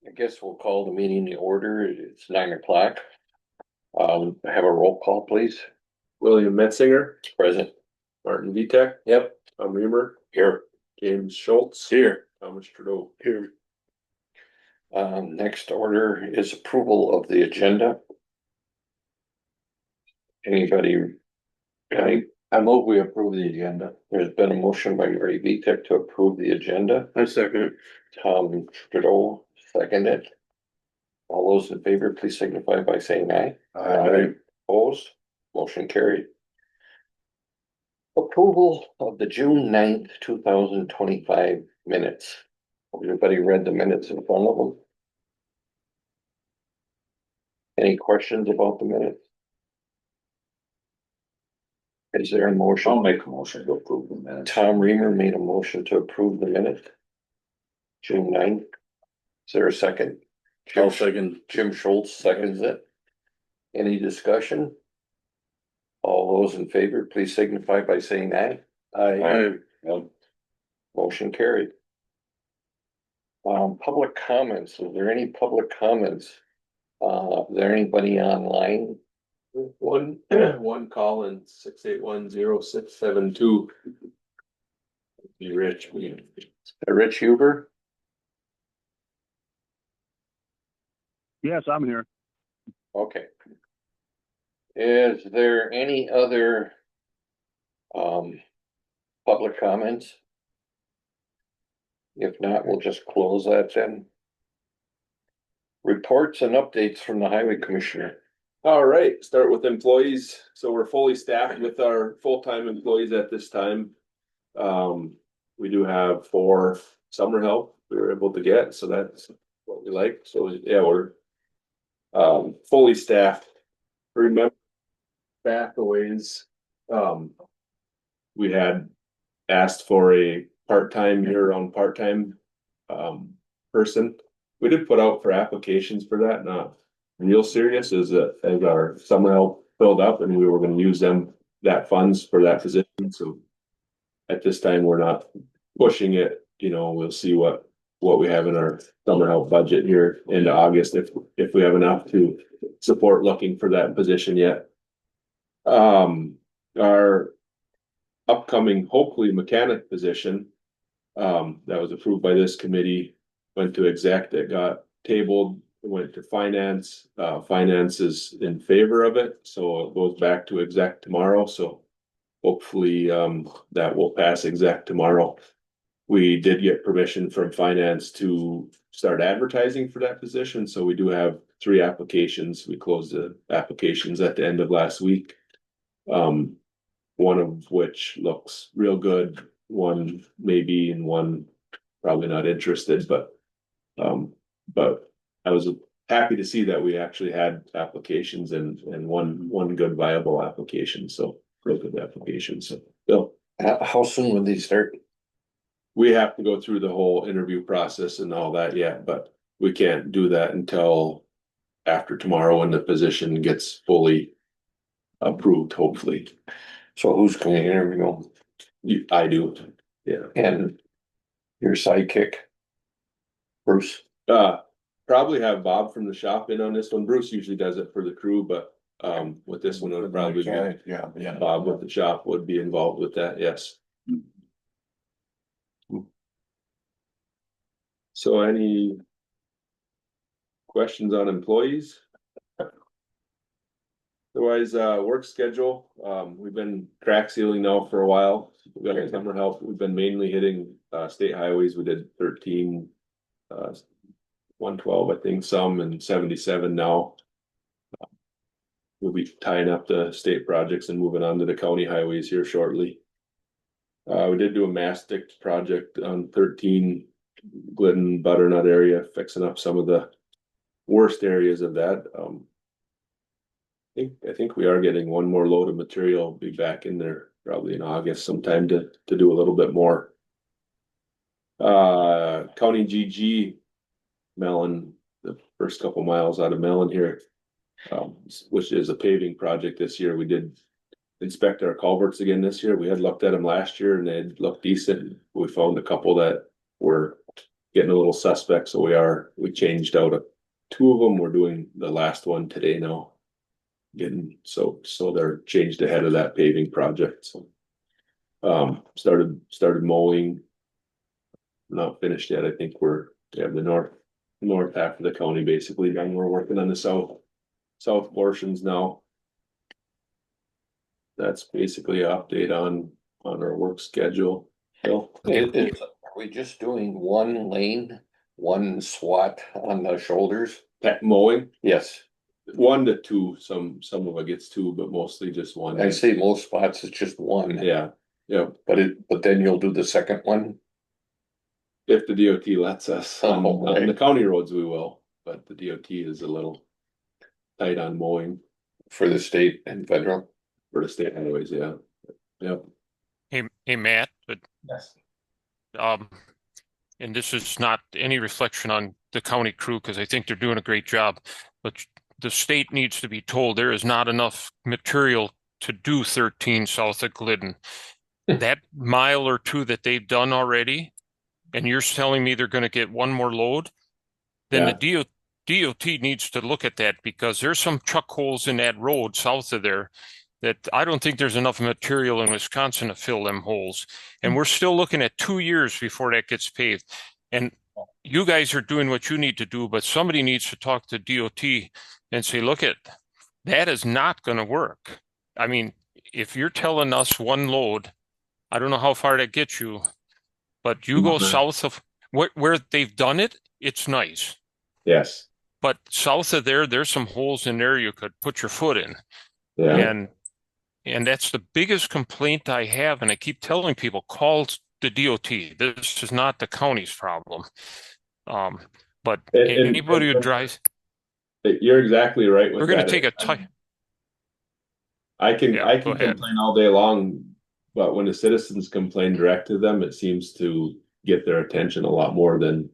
I guess we'll call the meeting to order. It's 9 o'clock. Have a roll call, please. William Metzinger, Present. Martin Vitek. Yep. Tom Reamer. Here. James Schultz. Here. Thomas Trudeau. Here. Next order is approval of the agenda. Anybody? I move we approve the agenda. There's been a motion by Marty Vitek to approve the agenda. I second it. Tom Trudeau seconded. All those in favor, please signify by saying aye. Aye. Opposed, motion carried. Approval of the June 9th, 2025 minutes. Everybody read the minutes in front of them? Any questions about the minutes? Is there a motion? I'll make a motion to approve the minutes. Tom Reamer made a motion to approve the minutes. June 9th. Is there a second? I'll second. Jim Schultz seconds it. Any discussion? All those in favor, please signify by saying aye. Aye. Motion carried. Public comments. Is there any public comments? Is there anybody online? One call in 681-0672. Be Rich. Rich Huber? Yes, I'm here. Okay. Is there any other public comments? If not, we'll just close that then. Reports and updates from the highway commissioner. All right, start with employees. So we're fully staffed with our full-time employees at this time. We do have 4 summer help we were able to get, so that's what we like. So yeah, we're fully staffed. Remember back a ways, we had asked for a part-time year-round part-time person. We did put out for applications for that, not real serious as our summer help filled up and we were gonna use that funds for that position. So at this time, we're not pushing it, we'll see what we have in our summer help budget here into August, if we have enough to support looking for that position yet. Our upcoming, hopefully mechanic position, that was approved by this committee, went to exec, that got tabled, went to finance. Finance is in favor of it, so it goes back to exec tomorrow, so hopefully that will pass exec tomorrow. We did get permission from finance to start advertising for that position, so we do have 3 applications. We closed the applications at the end of last week. One of which looks real good, one maybe, and one probably not interested, but I was happy to see that we actually had applications and one good viable application, so real good application. So Bill, How soon would these start? we have to go through the whole interview process and all that yet, but we can't do that until after tomorrow when the position gets fully approved, hopefully. So who's going to interview them? I do, yeah. And your sidekick? Bruce? Probably have Bob from the shop in on this one. Bruce usually does it for the crew, but with this one, it would probably be Yeah. Bob with the shop would be involved with that, yes. So any questions on employees? Otherwise, work schedule, we've been crack sealing now for a while. We've got summer help. We've been mainly hitting state highways. We did 13, 112, I think, some, and 77 now. We'll be tying up the state projects and moving on to the county highways here shortly. We did do a mastic project on 13 Glidden Butternut area, fixing up some of the worst areas of that. I think we are getting one more load of material, be back in there probably in August sometime to do a little bit more. County GG Mellon, the first couple miles out of Mellon here, which is a paving project this year. We did inspect our culverts again this year. We had looked at them last year and they looked decent. We found a couple that were getting a little suspect, so we changed out two of them. We're doing the last one today now. So they're changed ahead of that paving project, so. Started mowing. Not finished yet. I think we have the north half of the county basically done. We're working on the south portions now. That's basically an update on our work schedule. Phil? Are we just doing one lane, one SWAT on the shoulders? Pet mowing, Yes, 1 to 2, some of it gets 2, but mostly just 1. I see most spots it's just one. Yeah, But then you'll do the second one? if the DOT lets us, on right. the county roads we will, but the DOT is a little tight on mowing For the state and federal? for the state anyways, yeah. Hey, Matt, but, Yes. and this is not any reflection on the county crew, because I think they're doing a great job, but the state needs to be told there is not enough material to do 13 south of Glidden. That mile or two that they've done already, and you're telling me they're gonna get one more load, then the DOT needs to look at that, because there's some chuck holes in that road south of there that I don't think there's enough material in Wisconsin to fill them holes. And we're still looking at 2 years before that gets paved. And you guys are doing what you need to do, but somebody needs to talk to DOT and say, look, that is not going to work. I mean, if you're telling us one load, I don't know how far that gets you, but you go south of where they've done it, it's nice. Yes. But south of there, there's some holes in there you could put your foot in. Yeah. And that's the biggest complaint I have. And I keep telling people, call the DOT. This is not the county's problem. But anybody who drives, You're exactly right. we're going to take a time. I can go ahead. complain all day long, but when the citizens complain direct to them, it seems to get their attention a lot more than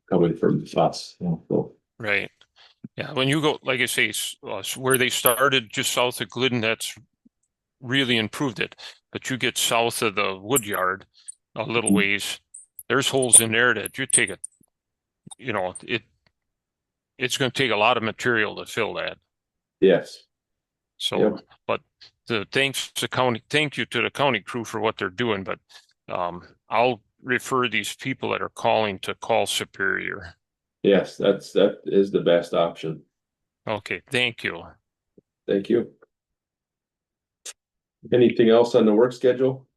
coming from us. So, Right. Yeah. When you go, like I say, where they started just south of Glidden, that's really improved it. But you get south of the wood yard a little ways, there's holes in there that you take it's going to take a lot of material to fill that. yes. So, Yep. but thank you to the county crew for what they're doing, but I'll refer these people that are calling to call Superior. Yes, that is the best option. Okay, thank you. Thank you. Anything else on the work schedule?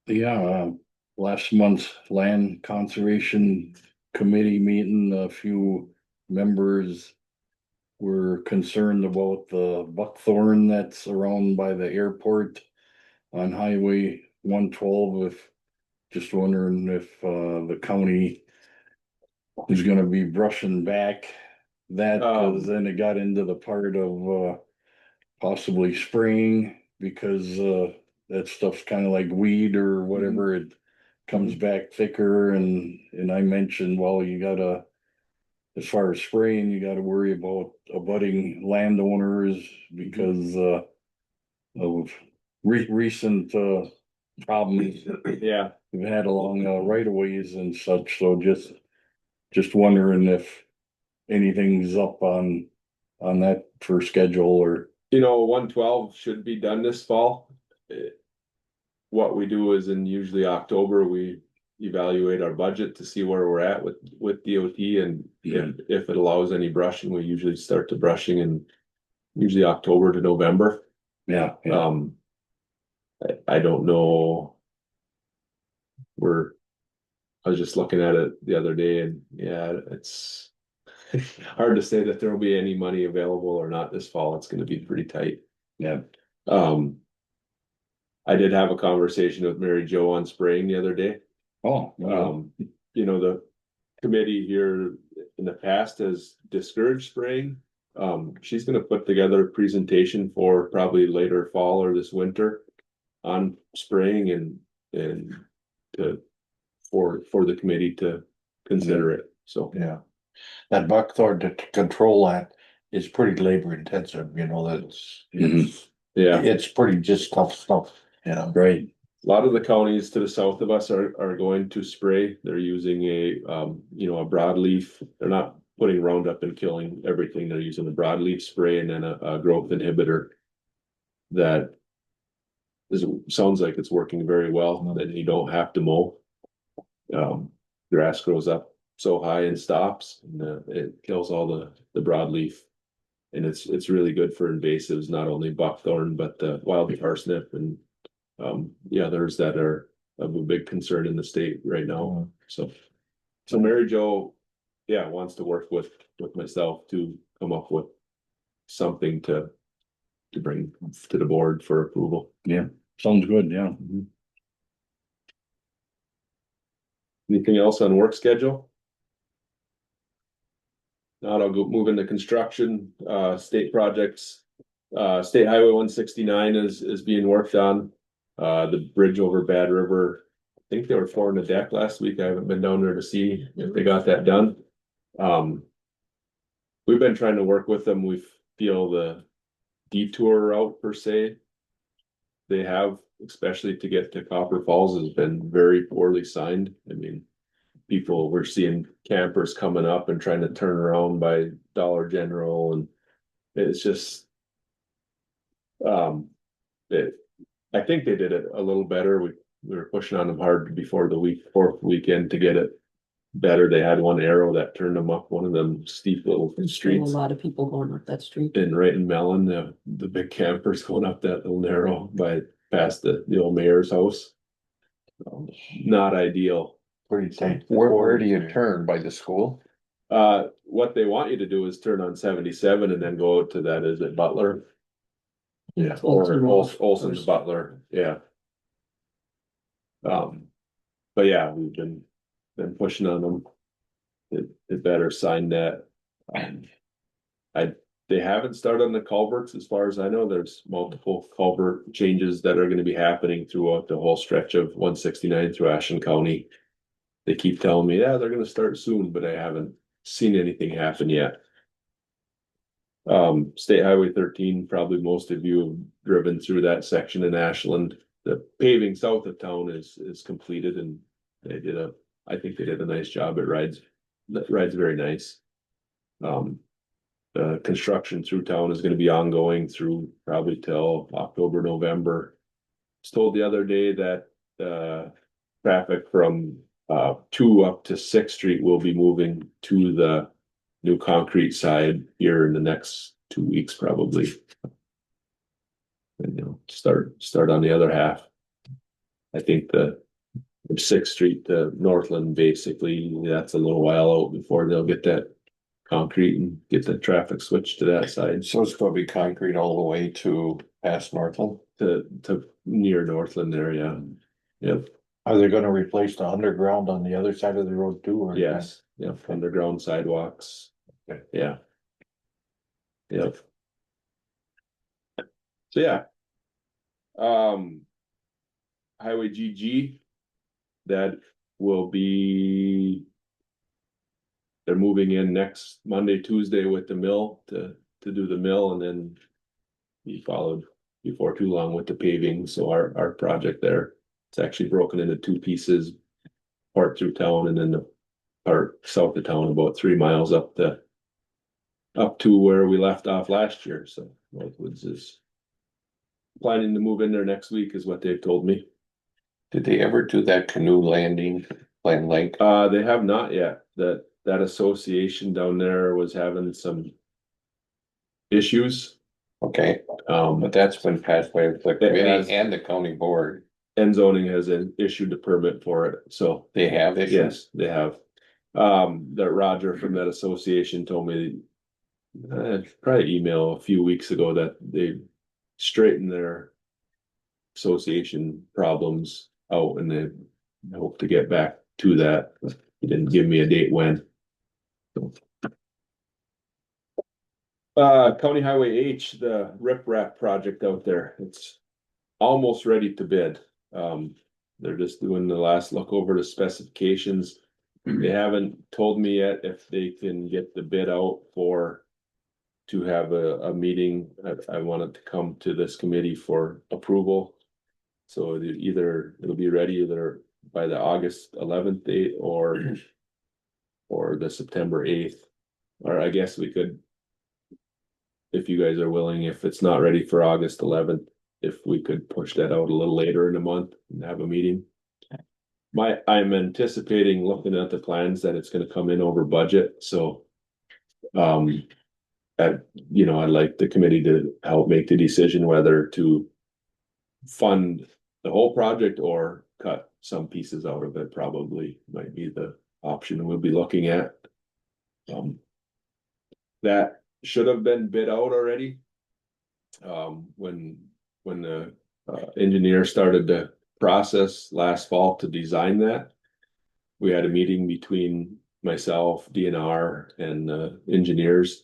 Yeah, last month's land conservation committee meeting, a few members were concerned about the buckthorn that's around by the airport on Highway 112. Just wondering if the county is gonna be brushing back that, cause then it got into the part of possibly spraying, because that stuff's kind of like weed or whatever. It comes back thicker, and I mentioned, well, you gotta, as far as spraying, you gotta worry about abutting landowners because of recent problems Yeah, we've had along right of ways and such. So just wondering if anything's up on that for schedule, or 112 should be done this fall. What we do is in usually October, we evaluate our budget to see where we're at with DOT, and if it allows any brushing, we usually start the brushing in usually October to November. yeah. I don't know. I was just looking at it the other day, and yeah, it's hard to say that there will be any money available or not this fall. It's going to be pretty tight. Yeah. I did have a conversation with Mary Jo on spraying the other day. Oh, wow. The committee here in the past has discouraged spraying. She's going to put together a presentation for probably later fall or this winter on spraying and for the committee to consider it. So Yeah, that buckthorn to control that is pretty labor intensive, it's yeah, it's pretty just tough stuff, Right. A lot of the counties to the south of us are going to spray. They're using a, a broadleaf. They're not putting Roundup and killing everything. They're using a broadleaf spray and then a growth inhibitor. That sounds like it's working very well, that you don't have to mow. Grass grows up so high and stops, and it kills all the broadleaf. And it's really good for invasives, not only buckthorn, but the wild parsnip and the others that are of a big concern in the state right now. So Mary Jo, wants to work with myself to come up with something to bring to the board for approval. Yeah, sounds good, yeah. Anything else on work schedule? Not, I'll go move into construction, state projects. State Highway 169 is being worked on. The bridge over Bad River, I think they were pouring the deck last week. I haven't been down there to see if they got that done. We've been trying to work with them. We feel the detour route per se, they have, especially to get to Copper Falls, has been very poorly signed. I mean, we're seeing campers coming up and trying to turn around by Dollar General, and it's just, I think they did it a little better. We were pushing on them hard before the fourth weekend to get it better. They had one arrow that turned them up one of them steep little There's still a streets. lot of people going up that street. And right in Mellon, the big campers going up that little narrow past the old mayor's house. Not ideal. Pretty tight. Where do you turn? By the school? What they want you to do is turn on 77 and then go to that, is it Butler? Yeah, or Olson's Butler, yeah. But yeah, we've been pushing on them. It better sign that. They haven't started on the culverts, as far as I know. There's multiple culvert changes that are gonna be happening throughout the whole stretch of 169 through Ashen County. They keep telling me, yeah, they're gonna start soon, but I haven't seen anything happen yet. State Highway 13, probably most of you have driven through that section in Ashland. The paving south of town is completed, and I think they did a nice job. It rides very nice. The construction through town is gonna be ongoing through probably till October, November. I was told the other day that traffic from 2 up to 6th Street will be moving to the new concrete side here in the next 2 weeks, probably. And start on the other half. I think the 6th Street to Northland, basically, that's a little while out before they'll get that concrete and get the traffic switched to that side. So it's gonna be concrete all the way to past Northland? To near Northland there, yeah. Yep, Are they gonna replace the underground on the other side of the road too? Or? yes, yep, underground sidewalks. Okay. Yeah. Yep. So yeah. Highway GG, that will be. They're moving in next Monday, Tuesday with the mill to do the mill, and then be followed before too long with the paving. So our project there, it's actually broken into 2 pieces, part through town and then the part south of town, about 3 miles up to where we left off last year. So Northwoods is planning to move in there next week, is what they've told me. Did they ever do that canoe landing, Glen Lake? They have not yet. That association down there was having some issues. Okay, but that's been passed by the has. committee and the county board. And zoning has issued a permit for it, so They have issues? yes, they have. That Roger from that association told me, probably email a few weeks ago, that they straightened their association problems out, and they hope to get back to that. He didn't give me a date when. So. County Highway H, the riprap project out there, it's almost ready to bid. They're just doing the last look over the specifications. They haven't told me yet if they can get the bid out to have a meeting. I wanted to come to this committee for approval. So either it'll be ready either by the August 11th date or the September 8th. Or I guess we could, if you guys are willing, if it's not ready for August 11th, if we could push that out a little later in the month and have a meeting. I'm anticipating, looking at the plans, that it's gonna come in over budget, so. I'd like the committee to help make the decision whether to fund the whole project or cut some pieces out of it, probably might be the option we'll be looking at. That should have been bid out already. When the engineer started the process last fall to design that. We had a meeting between myself, DNR, and engineers.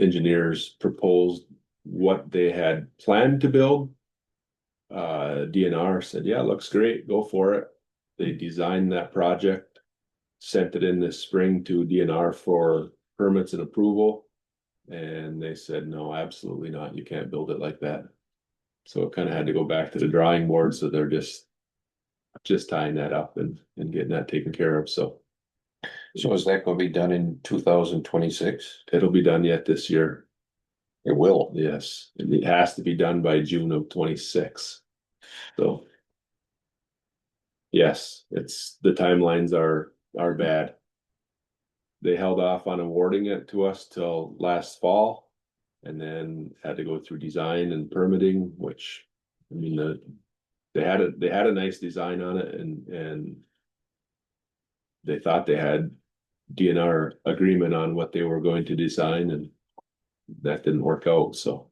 Engineers proposed what they had planned to build. DNR said, yeah, looks great, go for it. They designed that project, sent it in this spring to DNR for permits and approval. And they said, no, absolutely not, you can't build it like that. So it kind of had to go back to the drawing board, so they're just tying that up and getting that taken care of, so. So is that gonna be done in 2026? It'll be done yet this year, It will. yes, and it has to be done by June of 26. So. Yes, the timelines are bad. They held off on awarding it to us till last fall. And then had to go through design and permitting, which, I mean, they had a nice design on it and. They thought they had DNR agreement on what they were going to design, and that didn't work out, so.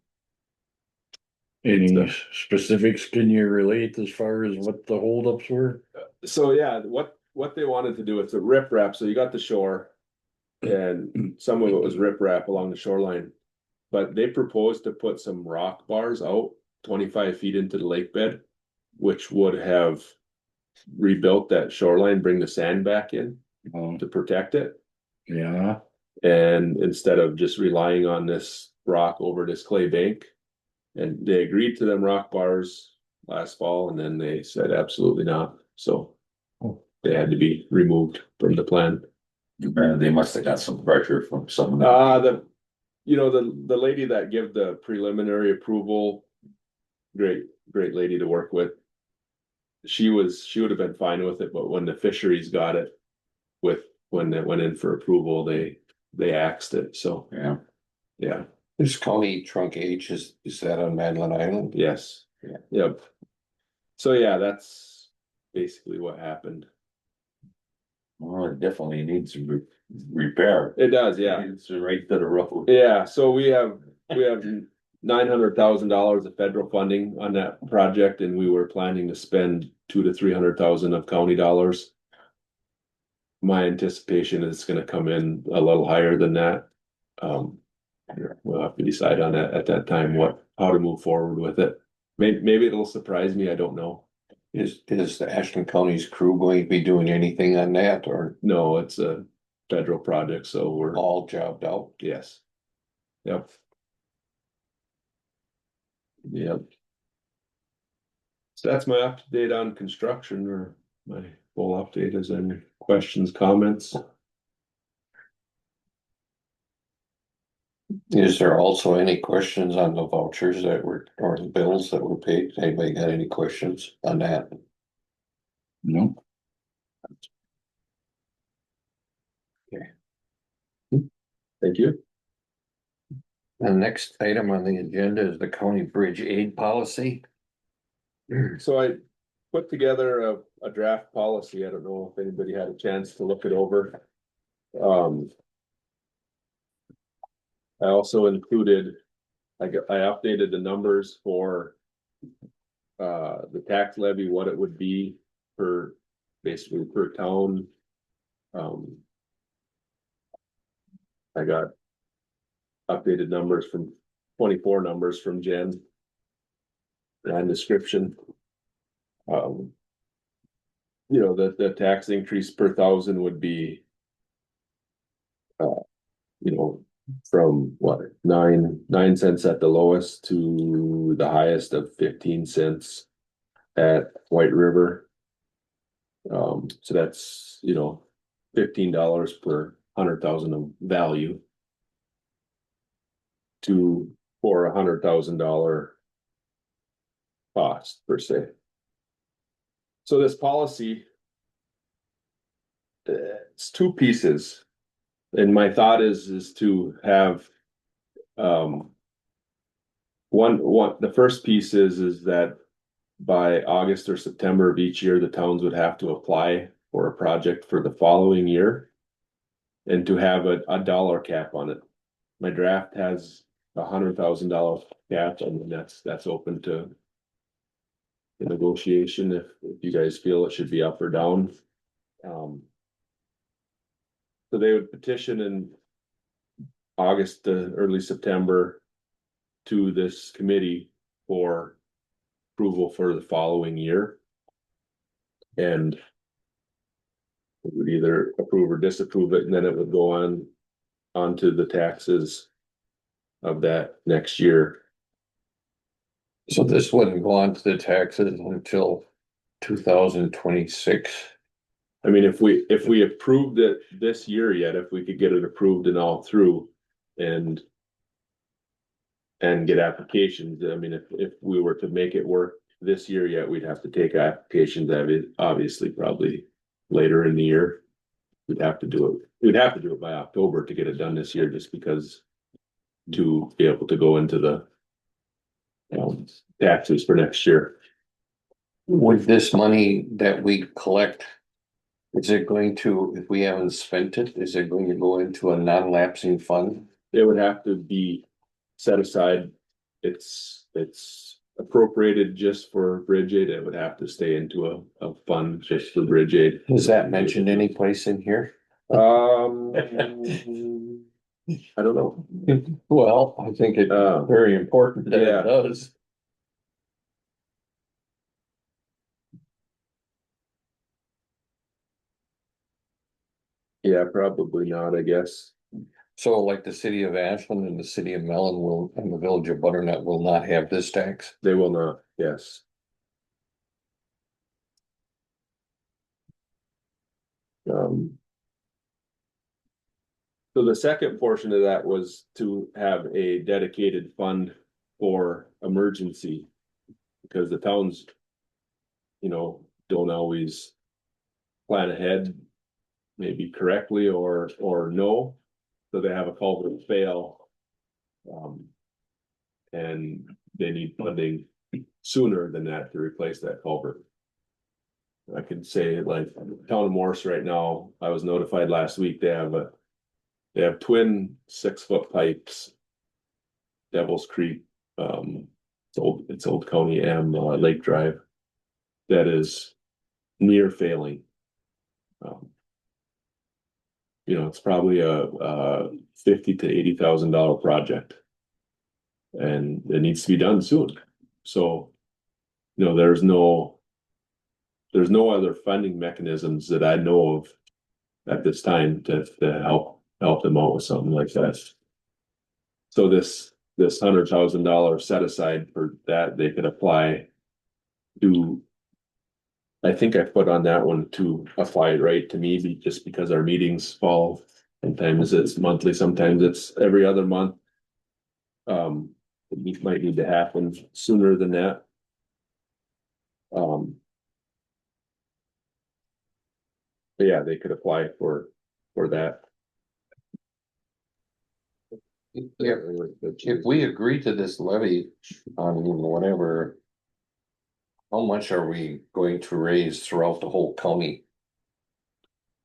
Any specifics can you relate as far as what the holdups were? So yeah, what they wanted to do, it's a riprap, so you got the shore. And some of it was riprap along the shoreline. But they proposed to put some rock bars out 25 feet into the lake bed, which would have rebuilt that shoreline, bring the sand back in to protect it. Yeah, And instead of just relying on this rock over this clay bank. And they agreed to them rock bars last fall, and then they said absolutely not, so. They had to be removed from the plan. They must have got some pressure from someone. The lady that gave the preliminary approval. Great lady to work with. She would have been fine with it, but when the fisheries got it. When it went in for approval, they axed it, so. Yeah, This county trunk H, is that on Madeline Island? yes. Yeah. Yep. So yeah, that's basically what happened. Well, it definitely needs some repair. It does, yeah. It's right to the road. Yeah, so we have $900,000 of federal funding on that project, and we were planning to spend $200,000 to $300,000 of county dollars. My anticipation is it's gonna come in a little higher than that. We'll have to decide on that at that time, how to move forward with it. Maybe it'll surprise me, I don't know. Is the Ashland County's crew going to be doing anything on that, or No, it's a federal project, so we're, all jobbed out? yes. Yep. Yep. So that's my update on construction, or my full update. Is there any questions, comments? Is there also any questions on the vouchers or the bills that were paid? Anybody got any questions on that? no, Thank you. The next item on the agenda is the county bridge aid policy. So I put together a draft policy. I don't know if anybody had a chance to look it over. I also included, I updated the numbers for the tax levy, what it would be basically per town. I got updated numbers from 24 numbers from Jen. And description. The tax increase per thousand would be. From what, 9 cents at the lowest to the highest of 15 cents at White River. So that's, $15 per 100,000 of value. For $100,000 cost per se. So this policy. It's two pieces. And my thought is to have. The first piece is that by August or September of each year, the towns would have to apply for a project for the following year. And to have a dollar cap on it. My draft has $100,000 cap, and that's open to the negotiation if you guys feel it should be up or down. So they would petition in August to early September to this committee for approval for the following year. And we would either approve or disapprove it, and then it would go onto the taxes of that next year. So this wouldn't go on to the taxes until 2026. I mean, if we approved it this year yet, if we could get it approved and all through and get applications, I mean, if we were to make it work this year yet, we'd have to take applications, obviously, probably later in the year. We'd have to do it by October to get it done this year, just because to be able to go into the taxes for next year. With this money that we collect, is it going to, if we haven't spent it, is it going to go into a non-lapsing fund? It would have to be set aside. It's appropriated just for bridge aid. It would have to stay into a fund just for bridge aid. Is that mentioned any place in here? I don't know. Well, I think it's very important that yeah. it does. Yeah, probably not, I guess. So like the city of Ashland and the city of Mellon will, and the village of Butternut will not have this tax? They will not, yes. So the second portion of that was to have a dedicated fund for emergency. Because the towns, don't always plan ahead, maybe correctly or no. So they have a culvert fail. And they need funding sooner than that to replace that culvert. I could say, like, town of Morse right now, I was notified last week, they have twin 6-foot pipes. Devil's Creek, it's Old County M, Lake Drive. That is near failing. It's probably a $50,000 to $80,000 project. And it needs to be done soon. So, there's no other funding mechanisms that I know of at this time to help them out with something like that. So this $100,000 set aside for that, they could apply to. I think I put on that one to apply right to me, just because our meetings fall. Sometimes it's monthly, sometimes it's every other month. It might need to happen sooner than that. But yeah, they could apply for that. If we agree to this levy on whatever, how much are we going to raise throughout the whole county?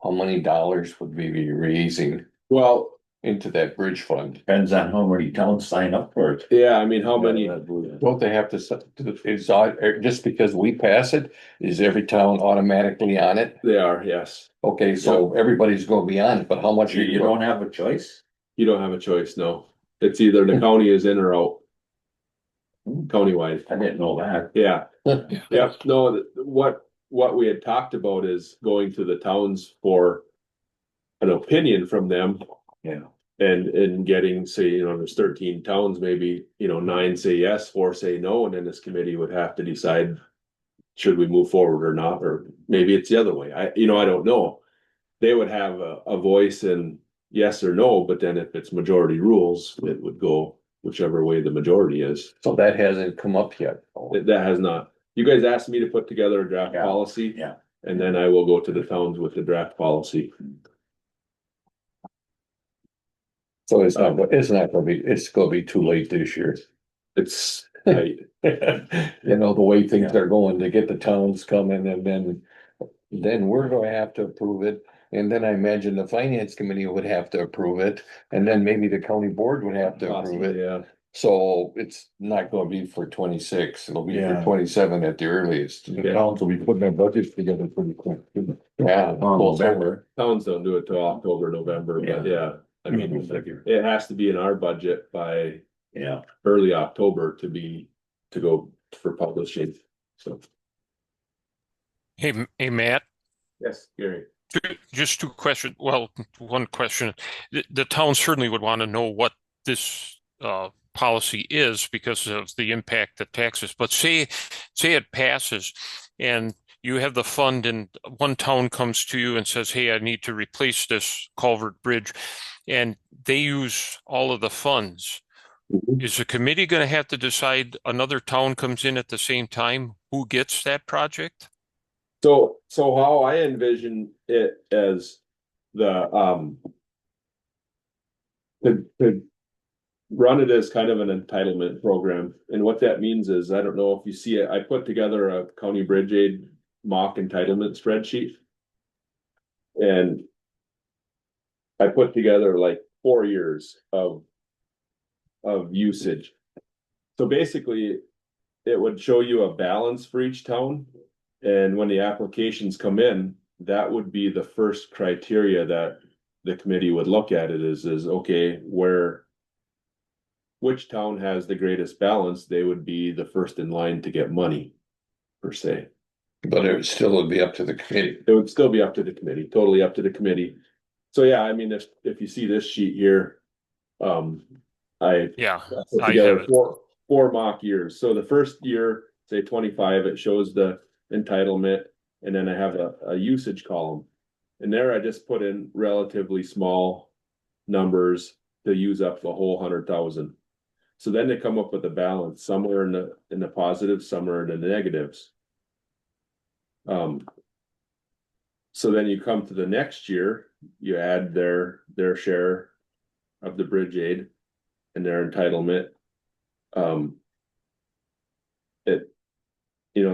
How many dollars would we be raising Well, into that bridge fund? Depends on how many towns sign up for it. yeah, I mean, how many? Don't they have to, just because we pass it, is every town automatically on it? They are, yes. Okay, so everybody's gonna be on it, but how much? You don't have a choice? You don't have a choice, no. It's either the county is in or out. Countywide, I didn't know that. yeah. Yeah, no, what we had talked about is going to the towns for an opinion from them. Yeah. And getting, say, there's 13 towns, maybe, 9 say yes, 4 say no, and then this committee would have to decide should we move forward or not, or maybe it's the other way. I don't know. They would have a voice in yes or no, but then if it's majority rules, it would go whichever way the majority is. So that hasn't come up yet. That has not. You guys asked me to put together a draft Yeah, policy. yeah. And then I will go to the towns with the draft policy. So it's not gonna be, it's gonna be too late this year. It's, You know, the way things are going to get the towns coming and then we're gonna have to approve it. And then I imagine the finance committee would have to approve it, and then maybe the county board would have to approve possibly, it. yeah. So it's not gonna be for 26, it'll be for Yeah. 27 at the earliest. The towns will be putting their budgets together pretty quick. Yeah. November. Towns don't do it till October, November, but yeah, I mean, it has to be in our budget by Yeah. early October to go for publishing, so. Hey, Matt, Yes, Gary. just two questions. Well, one question. The town certainly would want to know what this policy is because of the impact that taxes. But say it passes and you have the fund and one town comes to you and says, hey, I need to replace this culvert bridge, and they use all of the funds. Is the committee going to have to decide another town comes in at the same time, who gets that project? So how I envision it as the, to run it as kind of an entitlement program. And what that means is, I don't know if you see it, I put together a county bridge aid mock entitlement spreadsheet. And I put together like 4 years of usage. So basically, it would show you a balance for each town. And when the applications come in, that would be the first criteria that the committee would look at it is okay, which town has the greatest balance, they would be the first in line to get money, per se. But it still would be up to the committee. It would still be up to the committee, totally up to the committee. So yeah, I mean, if you see this sheet here, I Yeah, put I together have it. four mock years. So the first year, say 25, it shows the entitlement, and then I have a usage column. And there I just put in relatively small numbers to use up the whole 100,000. So then they come up with a balance, somewhere in the positives, somewhere in the negatives. So then you come to the next year, you add their share of the bridge aid and their entitlement.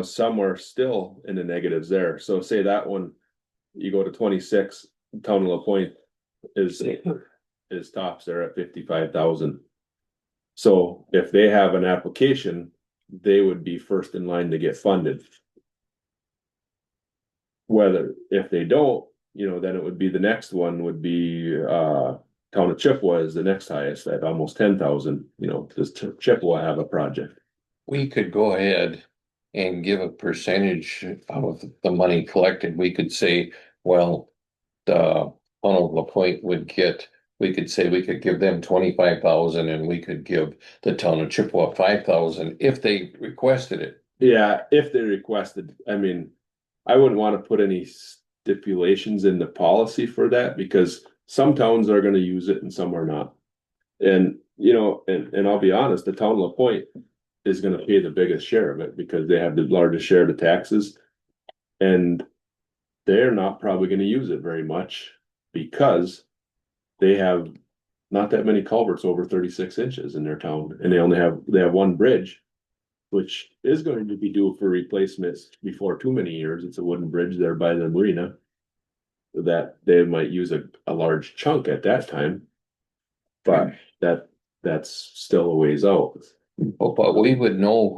Somewhere still in the negatives there. So say that one, you go to 26, Town of La Pointe is tops there at 55,000. So if they have an application, they would be first in line to get funded. If they don't, then it would be the next one would be Town of Chippewa is the next highest at almost 10,000. Does Chippewa have a project? We could go ahead and give a percentage of the money collected. We could say, well, the Town of La Pointe we could say we could give them 25,000 and we could give the Town of Chippewa 5,000 if they requested it. Yeah, if they requested, I mean, I wouldn't want to put any stipulations in the policy for that because some towns are going to use it and some are not. And, and I'll be honest, the Town of La Pointe is going to pay the biggest share of it because they have the largest share of the taxes. And they're not probably going to use it very much because they have not that many culverts over 36 inches in their town. And they have one bridge, which is going to be due for replacements before too many years. It's a wooden bridge there by the marina that they might use a large chunk at that time. But that's still a ways out. But we would know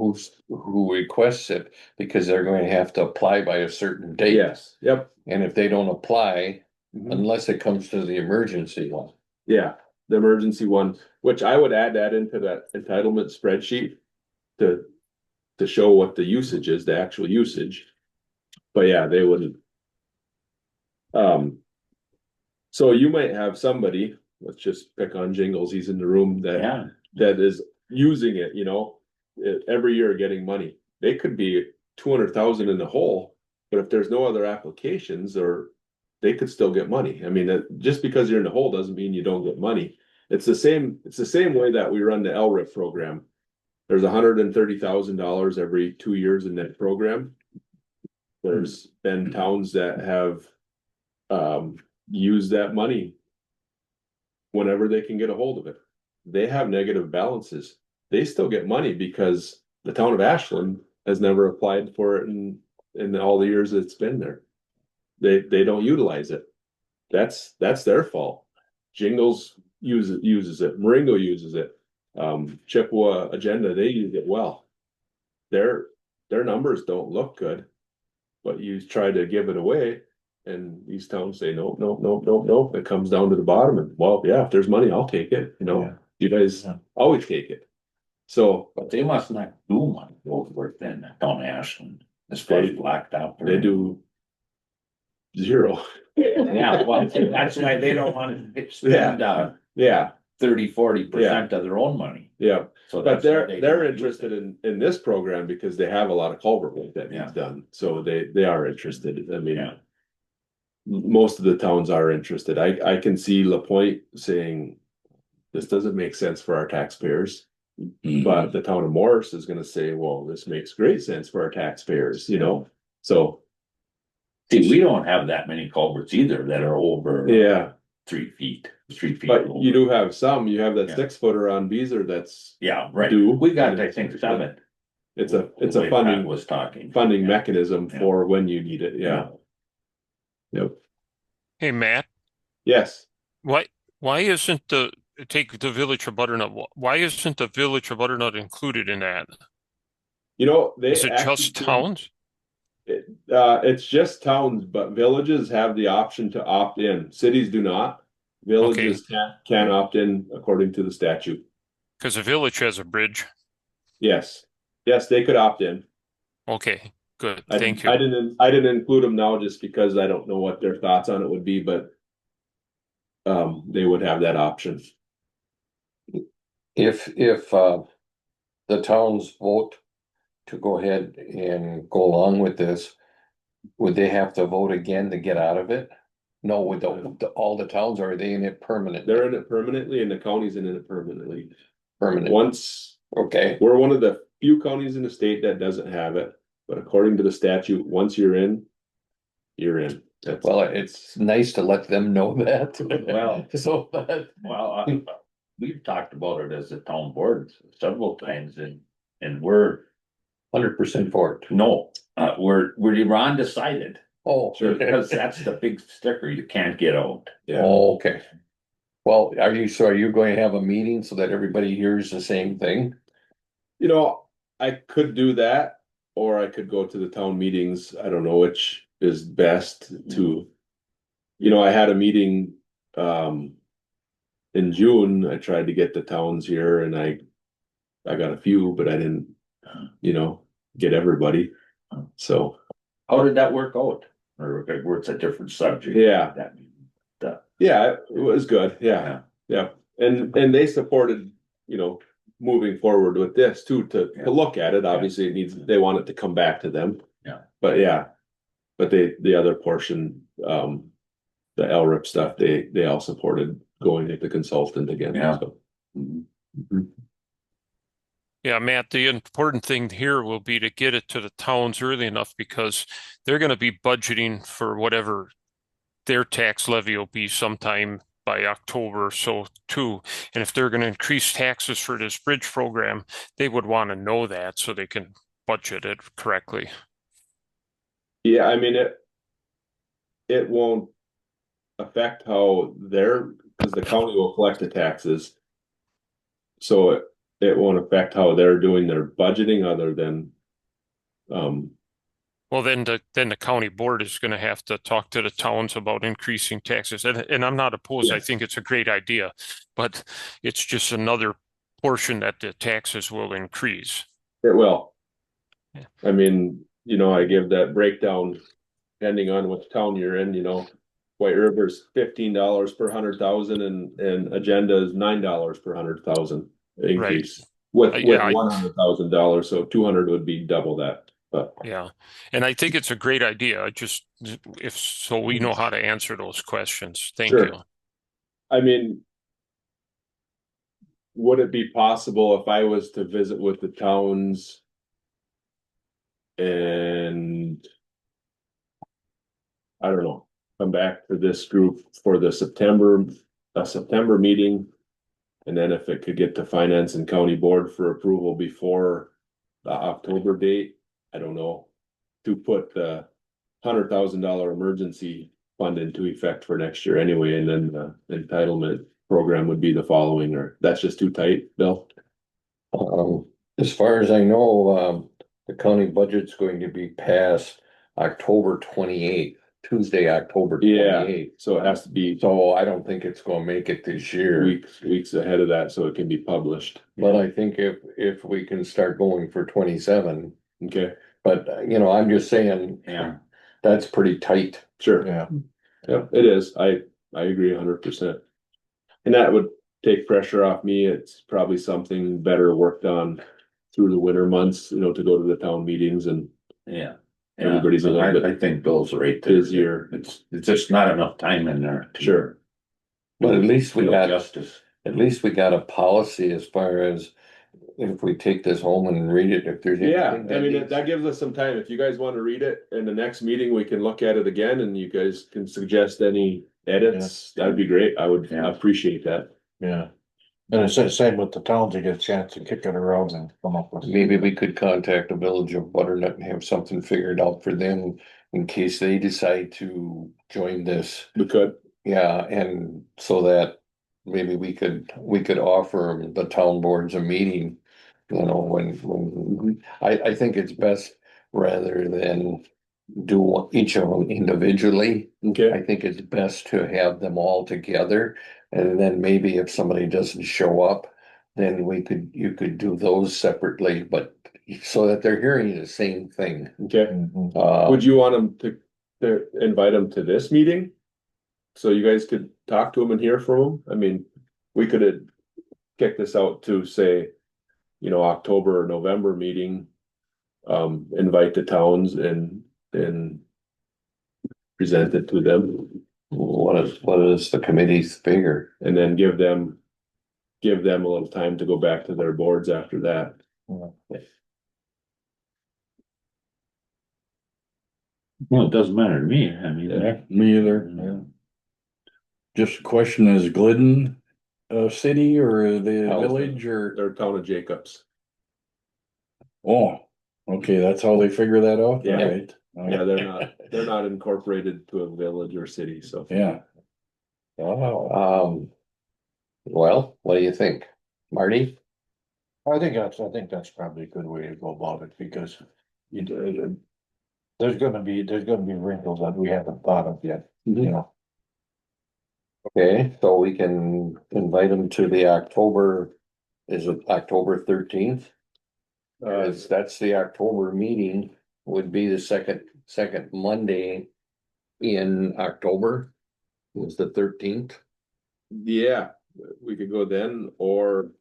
who requests it because they're going to have to apply by a certain date. Yes, yep. And if they don't apply, Mhm. unless it comes to the emergency one. Yeah, the emergency one, which I would add that into that entitlement spreadsheet to show what the usage is, the actual usage. But yeah, they wouldn't. So you might have somebody, let's just pick on Jingles, he's in the room that is using it, every year getting money. They could be 200,000 in the hole, but if there's no other applications or they could still get money. I mean, just because you're in the hole doesn't mean you don't get money. It's the same way that we run the LRIP program. There's $130,000 every 2 years in that program. There's been towns that have used that money whenever they can get a hold of it. They have negative balances. They still get money because the town of Ashland has never applied for it in all the years it's been there. They don't utilize it. That's their fault. Jingles uses it. Marengo uses it. Chippewa Agenda, they use it well. Their numbers don't look good, but you try to give it away and these towns say, no. It comes down to the bottom and, well, yeah, if there's money, I'll take it. Yeah. You guys Yeah. always take it. So But they must not do money over then down Ashland, as far as blacktop. they do zero. Yeah, well, that's why they don't want to spend Yeah, 30-40% of their own money. yeah. So But that's why they they're don't use interested it. in this program because they have a lot of culvert work that needs Yeah. done. So they are interested. I mean, Yeah. most of the towns are interested. I can see LaPointe saying, this doesn't make sense for our taxpayers. Mhm. But the town of Morris is gonna say, well, this makes great sense for our taxpayers, so, See, we don't have that many culverts either that are over yeah. 3 feet, 3 feet. But you over. do have some, you have that Yeah. 6-footer on Beezer that's, Yeah, right. do- We got, I think, 7. it's a The way Pat funding was talking. mechanism Yeah. for when you need it, yeah. Yep, Hey, Matt, yes, why isn't take the village of Butternut, why isn't the village of Butternut included in that? they. Is it just actually- towns? It's just towns, but villages have the option to opt in, cities do not. Villages can opt in according to the statute, Because the village has a bridge. yes, they could opt in. Okay, good, I thank you. I didn't include them now just because I don't know what their thoughts on it would be, but. They would have that option. If the towns vote to go ahead and go along with this, would they have to vote again to get out of it? No, with all the towns, or are they in it permanent? They're in it permanently and the county's in it permanently. Permanent, okay, We're one of the few counties in the state that doesn't have it, but according to the statute, once you're in, you're in. That's, well, it's nice to let them know that. Well- So that, Well, we've talked about it as a town board several times and we're, 100% for it. no, we're undecided. Oh, sure. Because that's the big sticker, you can't get out. yeah, Oh, okay. Well, are you going to have a meeting so that everybody hears the same thing? I could do that, or I could go to the town meetings. I don't know which is best to. I had a meeting, in June. I tried to get the towns here and I got a few, but I didn't, get everybody. So, How did that work out? Or it's a different subject? yeah, That, yeah, it was good. Yeah. Yeah, and they supported, moving forward with this too, to look at it, obviously it needs, they want it to come back to them. Yeah. But the other portion, the LRIP stuff, they all supported going with the consultant again. Yeah. So. Yeah, Matt, the important thing here will be to get it to the towns early enough because they're gonna be budgeting for whatever their tax levy will be sometime by October or so too. And if they're gonna increase taxes for this bridge program, they would want to know that so they can budget it correctly. Yeah, I mean, it won't affect how because the county will collect the taxes. So it won't affect how they're doing their budgeting other than, Well, then the county board is going to have to talk to the towns about increasing taxes. And I'm not opposed. I Yes. think it's a great idea, but it's just another portion that the taxes will increase. it will. Yeah. I mean, I give that breakdown depending on which town you're in, White River's $15 per 100,000 and Agenda is $9 per 100,000 increase. With Yeah, $100,000, so 200 would be double that. But Yeah, and I think it's a great idea. I just, if, so we know how to answer those questions. Thank Sure. you. I mean, would it be possible if I was to visit with the towns and I don't know, come back to this group for the September meeting? And then if it could get to finance and county board for approval before the October date, I don't know. To put the $100,000 emergency fund into effect for next year anyway, and then the entitlement program would be the following, or that's just too tight, Bill? As far as I know, the county budget's going to be passed October 28th, Tuesday, October Yeah, 28th. so it has to be So I don't think it's gonna make it this year. weeks ahead of that so it can be published. But I think if we can start going for 27, Okay, but I'm just saying, Yeah. that's pretty tight. sure. Yeah. Yeah, it is. I agree 100%. And that would take pressure off me. It's probably something better worked on through the winter months, to go to the town meetings and Yeah. Everybody's a little bit I think Bill's right there. busier. It's just not enough time in there. to Sure. But at least we do got, justice. at least we got a policy as far as if we take this home and read it, if there's Yeah, anything I mean, needs- that gives us some time. If you guys want to read it in the next meeting, we can look at it again and you guys can suggest any edits. That'd be great. I would Yeah. appreciate that. Yeah. And it's the same with the towns, you get a chance to kick it around and come up with. Maybe we could contact the village of Butternut and have something figured out for them in case they decide to join this. We could. Yeah, and so that maybe we could offer the town boards a meeting, when I think it's best rather than do each of them individually. Okay, I think it's best to have them all together, and then maybe if somebody doesn't show up, then you could do those separately, but so that they're hearing the same thing. okay. Mhm. Would you want them to invite them to this meeting? So you guys could talk to them and hear from them? I mean, we could kick this out to say, October or November meeting. Invite the towns and present it to them What is the committee's figure? and then give them a little time to go back to their boards after that. Well, it doesn't matter to me. I mean. Yeah. Me either, yeah. Just a question, is Glidden a city or the Townsville. village or, They're town of Jacobs. oh, okay, that's how they figure that out? Yeah. Alright. Yeah, they're not incorporated to a village or city, so. Yeah, Well, what do you think, Marty? I think that's probably a good way to go about it, because there's gonna be wrinkles that we haven't thought of yet, Okay, so we can invite them to the October, is it October 13th? That's the October meeting, would be the second Monday in October. Was the 13th. Yeah, we could go then, or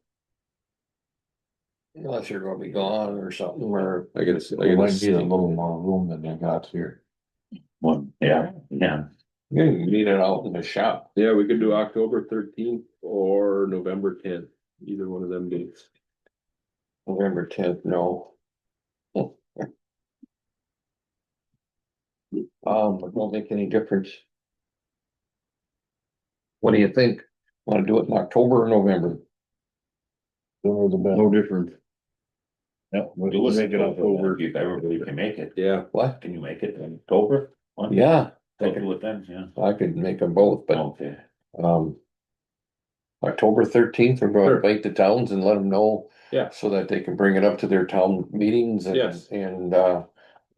Unless you're gonna be gone or something, or I guess. There might be a little more room than they got here. Well, yeah. you can meet it out in the shop. Yeah, we could do October 13th or November 10th, either one of them dates. November 10th, no. It won't make any difference. What do you think? Want to do it in October or November? Sooner the better. no different. Yeah, we'll Do it make it October. If everybody can make it. Yeah, What? Can you make it in October? Yeah, I'll do it then, yeah. I could make them both, but Okay. October 13th, we're going to Sure. invite the towns and let them know. Yeah. So that they can bring it up to their town meetings Yes. and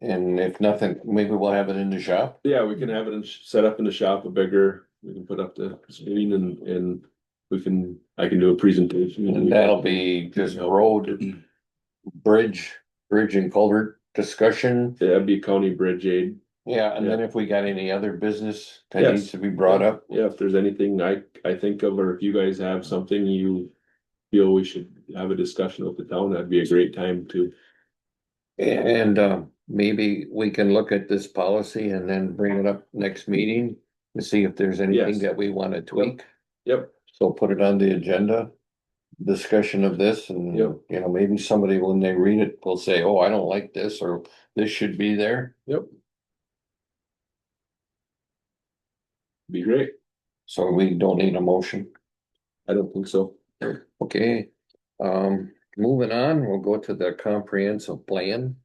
if nothing, maybe we'll have it in the shop. yeah, we can have it set up in the shop, we can put up the screen and I can do a presentation. And that'll be just road, bridge and culvert discussion. That'd be county bridge aid. Yeah, and then if we got any other business that Yes. needs to be brought up, Yeah, if there's anything I think of, or if you guys have something you feel we should have a discussion with the town, that'd be a great time to And maybe we can look at this policy and then bring it up next meeting to see if there's anything Yes. that we want to tweak. Yep, So put it on the agenda, discussion of this and, Yep. you know, maybe somebody when they read it will say, oh, I don't like this or this should be there. yep. Be great. So we don't need a motion. I don't think so. Okay, moving on, we'll go to the comprehensive plan.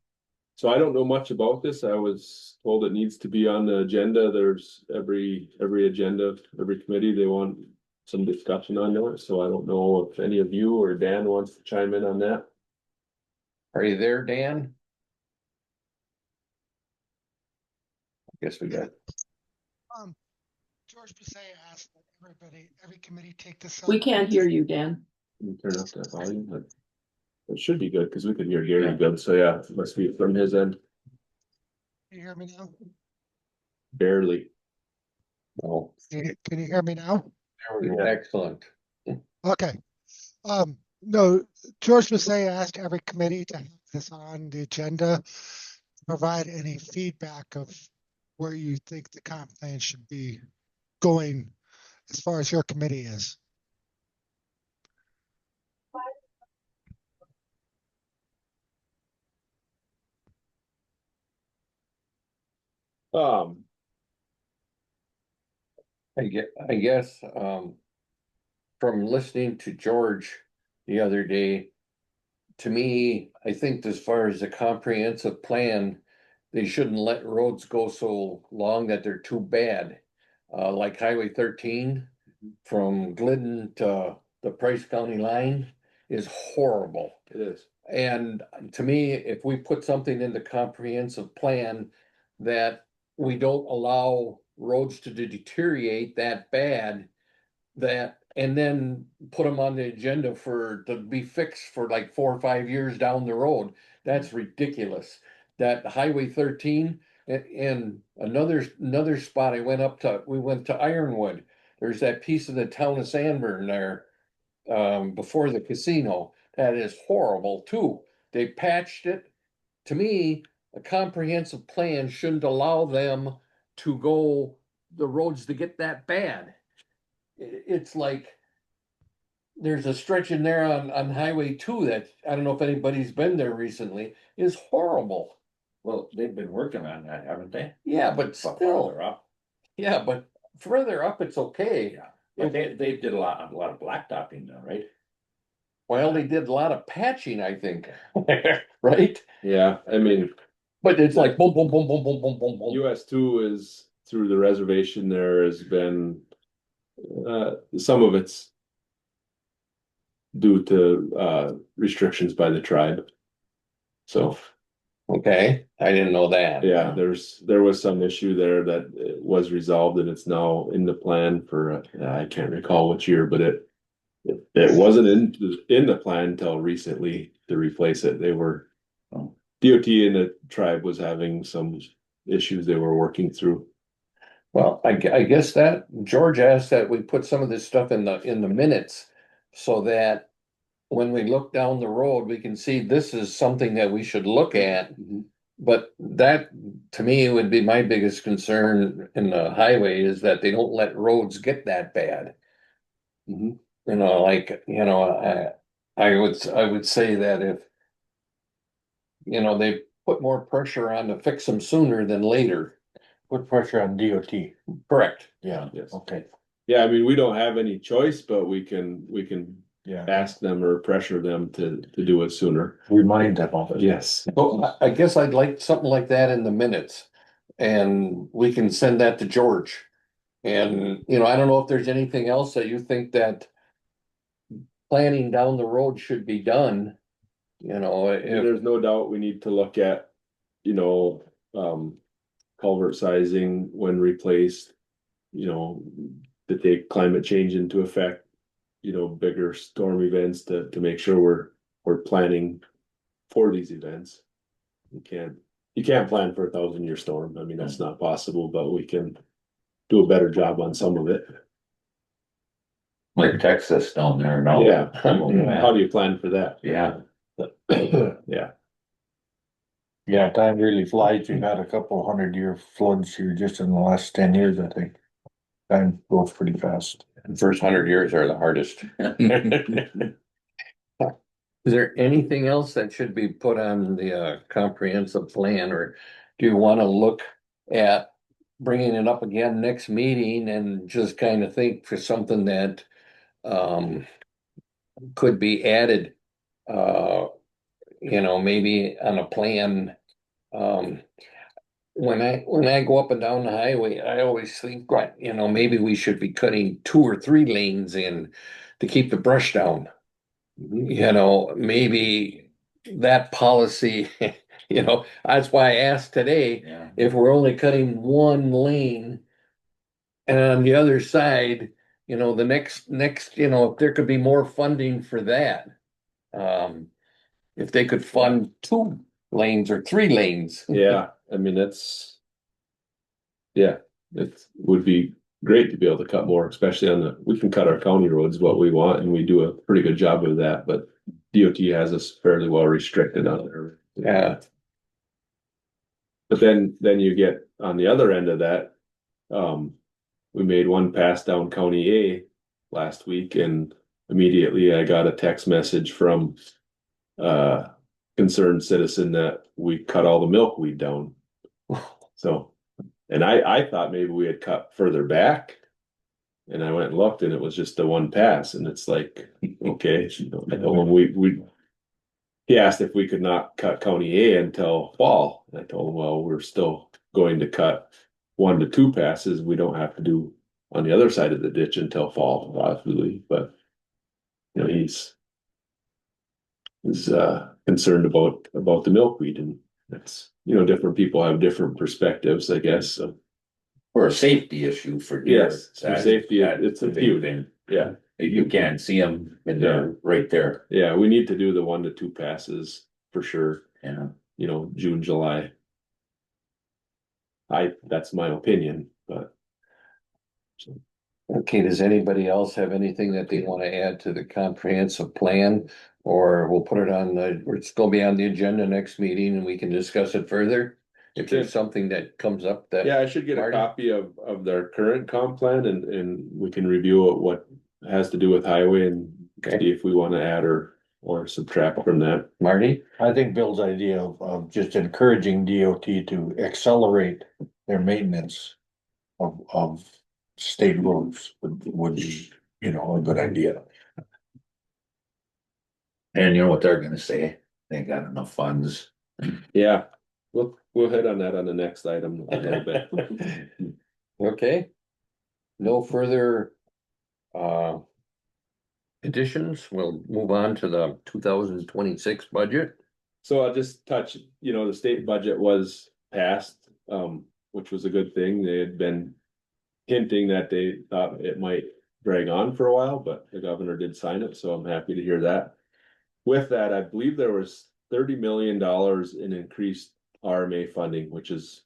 So I don't know much about this. I was told it needs to be on the agenda. There's every agenda, every committee, they want some discussion on it. So I don't know if any of you or Dan wants to chime in on that. Are you there, Dan? I guess we got, George Passay asked that every committee take this. We can't hear you, Dan. Can you turn up that volume? But it should be good because we could hear Gary good. So yeah, it must be from his end. Can you hear me now? Barely. oh, Can you hear me now? excellent. Okay. No, George Passay asked every committee to have this on the agenda, to provide any feedback of where you think the comp plan should be going as far as your committee is. I guess, from listening to George the other day, to me, I think as far as the comprehensive plan, they shouldn't let roads go so long that they're too bad. Like Highway 13 from Glidden to the Price County line is horrible. It is. And to me, if we put something in the comprehensive plan that we don't allow roads to deteriorate that bad, that, and then put them on the agenda to be fixed for like 4 or 5 years down the road, that's ridiculous. That Highway 13 and another spot we went to Ironwood. There's that piece of the town of Sanborn there, before the casino. That is horrible too. They patched it. To me, a comprehensive plan shouldn't allow them to go the roads to get that bad. It's like there's a stretch in there on Highway 2 that I don't know if anybody's been there recently, is horrible. Well, they've been working on that, haven't they? Yeah, but But still, further up, yeah, but further up, it's okay. yeah. But they did a lot of blacktopping though, right? Well, they did a lot of patching, I think, right? Yeah, I mean, But it's like boom, boom, boom, boom, boom, boom, boom, boom. US two is through the reservation. There has been, some of it's due to, restrictions by the tribe. So, Okay, I didn't know that. yeah, there was some issue there that was resolved and it's now in the plan for, I can't recall which year, but it wasn't in the plan until recently to replace it. They were, DOT and the tribe was having some issues they were working through. Well, I guess that George asked that we put some of this stuff in the minutes so that when we look down the road, we can see this is something that we should look at. But that, to me, would be my biggest concern in the highway is that they don't let roads get that bad. You know, like, you know, I would say that if, you know, they put more pressure on to fix them sooner than later. Put pressure on DOT. Correct. Yeah, Yes. okay, Yeah, I mean, we don't have any choice, but we can yeah. ask them or pressure them to do it sooner. Remind them of it. Yes. But I guess I'd like something like that in the minutes. And we can send that to George. And, you know, I don't know if there's anything else that you think that planning down the road should be done. You know, if, There's no doubt we need to look at, you know, culvert sizing when replaced, you know, to take climate change into effect, you know, bigger storm events to make sure we're planning for these events. You can't plan for a 1,000-year storm. I mean, that's not possible, but we can do a better job on some of it. Like Texas down there now. Yeah. How do you plan for that? Yeah. Yeah. Yeah, time really flies. We've had a couple 100-year floods here just in the last 10 years, I think. Time goes pretty fast. The first 100 years are the hardest. Is there anything else that should be put on the comprehensive plan, or do you want to look at bringing it up again next meeting and just kind of think for something that could be added, maybe on a plan? When I go up and down the highway, I always think, right, maybe we should be cutting 2 or 3 lanes in to keep the brush down. Maybe that policy, that's why I asked today, Yeah. if we're only cutting 1 lane. And on the other side, the next, if there could be more funding for that. If they could fund 2 lanes or 3 lanes. Yeah, I mean, yeah, it would be great to be able to cut more, especially we can cut our county roads what we want, and we do a pretty good job of that, but DOT has us fairly well restricted on there. Yeah, But then you get on the other end of that, we made one pass down County A last week, and immediately I got a text message from concerned citizen that we cut all the milkweed down. So, and I thought maybe we had cut further back. And I went and looked, and it was just the one pass, and it's like, okay, I told him he asked if we could not cut County A until fall. And I told him, well, we're still going to cut 1 to 2 passes. We don't have to do on the other side of the ditch until fall, possibly, but he's concerned about the milkweed, and that's, different people have different perspectives, I guess, so. For a safety issue for deer. Yes, for safety, it's a big huge, thing. yeah. You can't see them and they're right there. Yeah, we need to do the 1 to 2 passes for sure, Yeah. June, July. That's my opinion, but. okay, does anybody else have anything that they want to add to the comprehensive plan? Or we'll put it it's gonna be on the agenda next meeting and we can discuss it further? If there's something that comes up that. Yeah, I should get a Marty? copy of their current comp plan, and we can review what has to do with highway and Okay. see if we want to add or subtract from that. Marty? I think Bill's idea of just encouraging DOT to accelerate their maintenance of state roads would be, a good idea. And you know what they're gonna say? They ain't got enough funds. Yeah, we'll hit on that on the next item a little bit. Okay. No further additions. We'll move on to the 2026 budget. So I'll just touch, the state budget was passed, which was a good thing. They had been hinting that they thought it might drag on for a while, but the governor did sign it, so I'm happy to hear that. With that, I believe there was $30 million in increased RMA funding, which is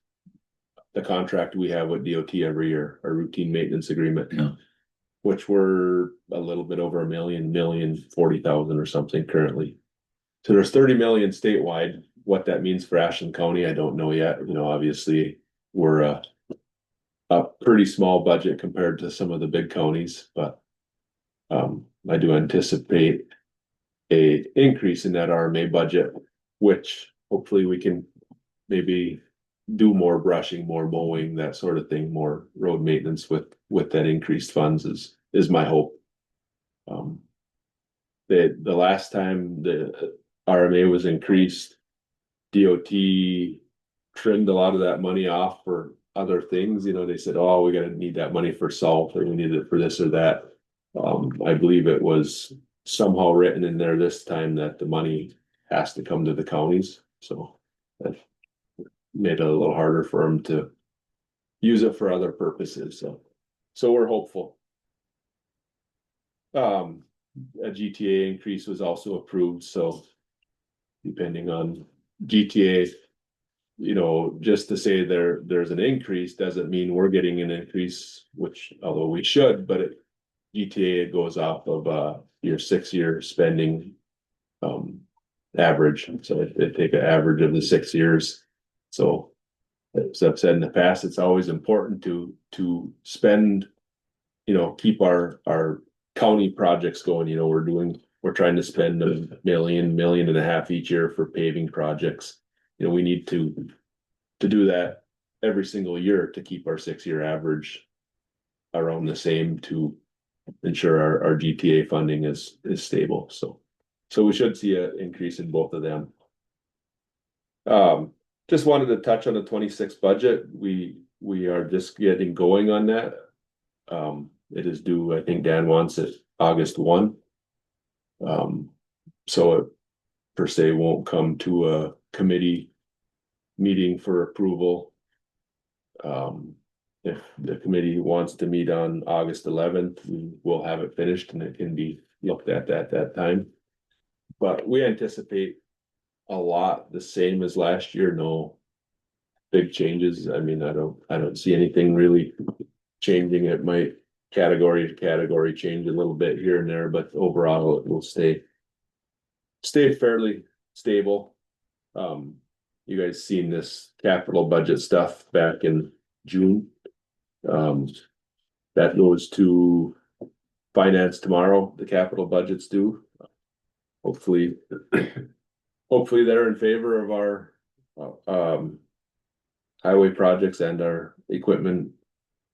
the contract we have with DOT every year, our routine maintenance agreement. Yeah. Which we're a little bit over 1,040,000 or something currently. So there's 30 million statewide. What that means for Ashland County, I don't know yet. Obviously we're a pretty small budget compared to some of the big counties, but I do anticipate a increase in that RMA budget, which hopefully we can maybe do more brushing, more mowing, that sort of thing, more road maintenance with that increased funds is my hope. The last time the RMA was increased, DOT trimmed a lot of that money off for other things. They said, oh, we need that money for salt, or we need it for this or that. I believe it was somehow written in there this time that the money has to come to the counties, so that made it a little harder for them to use it for other purposes, so we're hopeful. A GTA increase was also approved, so depending on GTA, just to say there's an increase doesn't mean we're getting an increase, which although we should, but GTA goes off of your 6-year spending average, so they take an average of the 6 years. So, as I've said in the past, it's always important to spend, keep our county projects going, we're trying to spend $1.5 million each year for paving projects. We need to do that every single year to keep our 6 year average around the same, to ensure our GTA funding is stable, so we should see an increase in both of them. Just wanted to touch on the 26 budget. We are just getting going on that. It is due, I think Dan wants it August 1. So it per se won't come to a committee meeting for approval. If the committee wants to meet on August 11th, we will have it finished and it can be looked at that time. But we anticipate a lot the same as last year, no big changes. I mean, I don't see anything really changing. It might category to category change a little bit here and there, but overall it will stay fairly stable. You guys seen this capital budget stuff back in June. That goes to finance tomorrow. The capital budget's due. Hopefully they're in favor of our highway projects and our equipment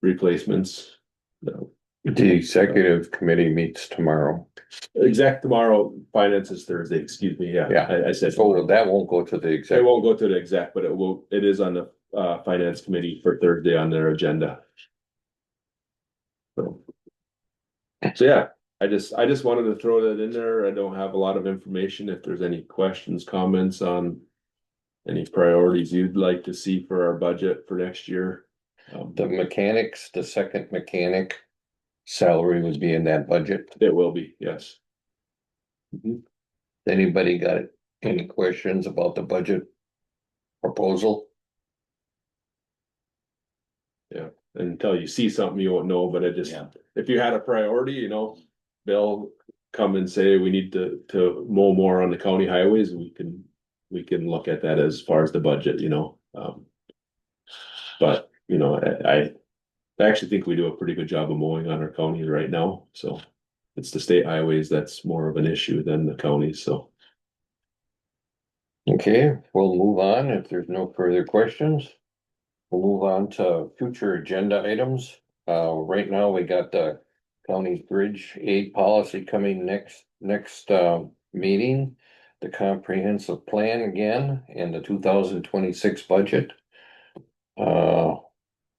replacements. The executive committee meets tomorrow. Tomorrow, finance is Thursday, excuse me, yeah. Yeah. I said. So that won't go to the It executive. won't go to the exec, but it is on the finance committee for Thursday on their agenda. So yeah, I just wanted to throw that in there. I don't have a lot of information. If there's any questions, comments on any priorities you'd like to see for our budget for next year. The second mechanic salary would be in that budget. It will be, yes. Anybody got any questions about the budget proposal? Yeah, until you see something you won't know, but if you had a priority, they'll come and say, we need to mow more on the county highways, we can look at that as far as the budget, but I actually think we do a pretty good job of mowing on our counties right now, so it's the state highways that's more of an issue than the counties, so. Okay, we'll move on if there's no further questions. We'll move on to future agenda items. Right now, we got the county bridge aid policy coming next meeting. The comprehensive plan again, and the 2026 budget.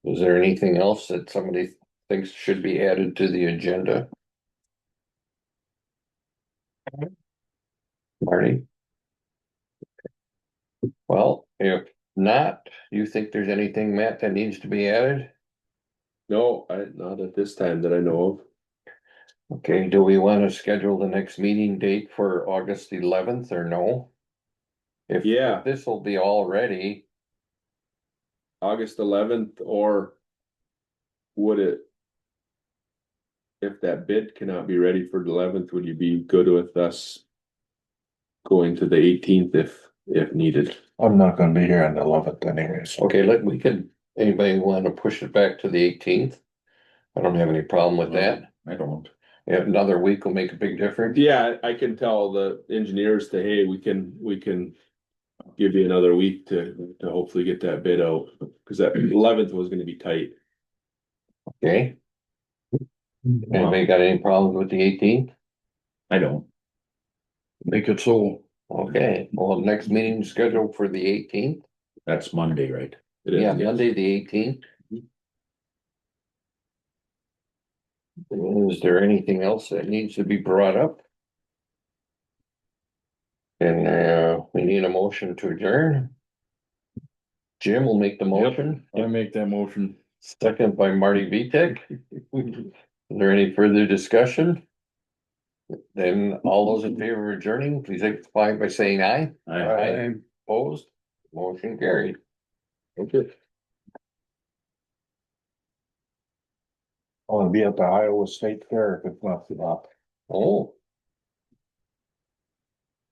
Is there anything else that somebody thinks should be added to the agenda? Marty? Well, if not, you think there's anything, Matt, that needs to be added? No, not at this time that I know of. Okay, do we want to schedule the next meeting date for August 11th or no? If this will be all ready. August 11th, or would it? If that bid cannot be ready for the 11th, would you be good with us going to the 18th if needed? I'm not gonna be here on the 11th anyways. Okay, anybody want to push it back to the 18th? I don't have any problem with that. I don't. Yeah, another week will make a big difference. Yeah, I can tell the engineers hey, we can give you another week to hopefully get that bid out, because that 11th was gonna be tight. Okay. Anybody got any problems with the 18th? I don't. Make it so. Okay, well, next meeting is scheduled for the 18th. That's Monday, right? It is, Yeah, yes. Monday, the 18th. Is there anything else that needs to be brought up? And we need a motion to adjourn. Jim will make the motion, I make that motion. second by Marty Vitek. Is there any further discussion? Then all those in favor of adjourning, please signify by saying aye. I Opposed, motion carried. Okay. I wanna be at the Iowa State Fair if it's not up. Oh.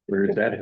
Where is that held?